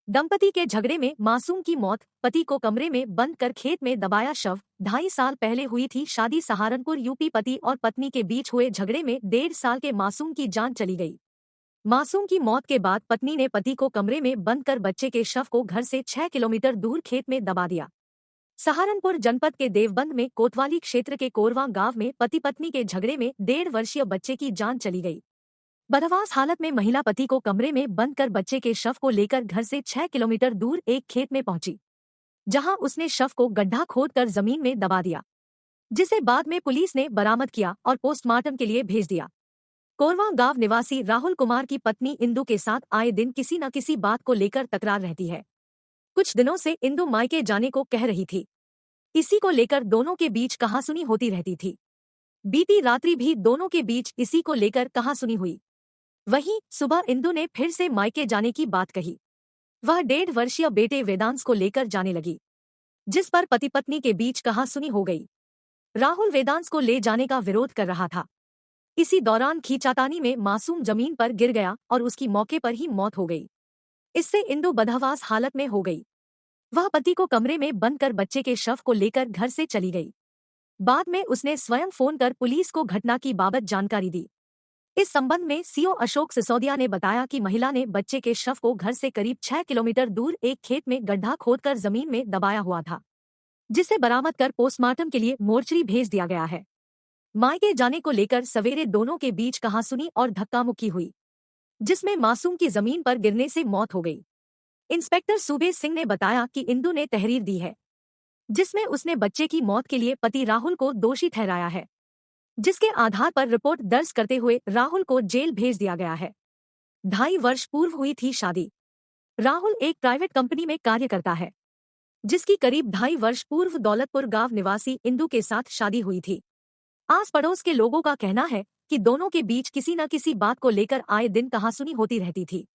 दंपति के झगड़े में मासूम की मौत, पति को कमरे में बंद कर खेत में दबाया शव। 2.5 साल पहले हुई थी शादी सहारनपुर यूपी। पति और पत्नी के बीच हुए झगड़े में 1.5 साल के मासूम की जान चली गई। मासूम की मौत के बाद पत्नी ने पति को कमरे में बंद कर बच्चे के शव को घर से 6 किलोमीटर दूर खेत में दबा दिया। सहारनपुर जनपद के देवबंद में कोतवाली क्षेत्र के कोरवा गांव में पति पत्नी के झगड़े में 1.5 वर्षीय बच्चे की जान चली गई। बदहवास हालत में महिला पति को कमरे में बंद कर बच्चे के शव को लेकर घर से 6 किलोमीटर दूर एक खेत में पहुंची, जहां उसने शव को गड्ढा खोदकर जमीन में दबा दिया, जिसे बाद में पुलिस ने बरामद किया और पोस्टमार्टम के लिए भेज दिया। कोरवा गांव निवासी राहुल कुमार की पत्नी इंदु के साथ आए दिन किसी न किसी बात को लेकर तकरार रहती है। कुछ दिनों से इंदु मायके जाने को कह रही थी। इसी को लेकर दोनों के बीच कहासुनी होती रहती थी। बीती रात्रि भी दोनों के बीच इसी को लेकर कहासुनी हुई। वहीं सुबह इंदु ने फिर से मायके जाने की बात कही। वह 1.5 वर्षीय बेटे वेदांश को लेकर जाने लगी, जिस पर पति पत्नी के बीच कहासुनी हो गई। राहुल वेदांश को ले जाने का विरोध कर रहा था। इसी दौरान खींचातानी में मासूम जमीन पर गिर गया और उसकी मौके पर ही मौत हो गई। इससे इंदु बदहवास हालत में हो गई। वह पति को कमरे में बंद कर बच्चे के शव को लेकर घर से चली गई। बाद में उसने स्वयं फोन कर पुलिस को घटना की बाबत जानकारी दी। इस संबंध में सीओ अशोक सिसोदिया ने बताया कि महिला ने बच्चे के शव को घर से करीब 6 किलोमीटर दूर एक खेत में गड्ढा खोदकर जमीन में दबाया हुआ था, जिसे बरामद कर पोस्टमार्टम के लिए मोर्चरी भेज दिया गया है। मायके जाने को लेकर सवेरे दोनों के बीच कहासुनी और धक्कामुक्की हुई, जिसमें मासूम की जमीन पर गिरने से मौत हो गई। इंस्पेक्टर सूबे सिंह ने बताया कि इंदु ने तहरीर दी है, जिसमें उसने बच्चे की मौत के लिए पति राहुल को दोषी ठहराया है, जिसके आधार पर रिपोर्ट दर्ज करते हुए राहुल को जेल भेज दिया गया है। 2.5 वर्ष पूर्व हुई थी शादी। राहुल एक प्राइवेट कंपनी में कार्य करता है, जिसकी करीब 2.5 वर्ष पूर्व दौलतपुर गांव निवासी इंदु के साथ शादी हुई थी। आस पड़ोस के लोगों का कहना है कि दोनों के बीच किसी न किसी बात को लेकर आए दिन कहासुनी होती रहती थी।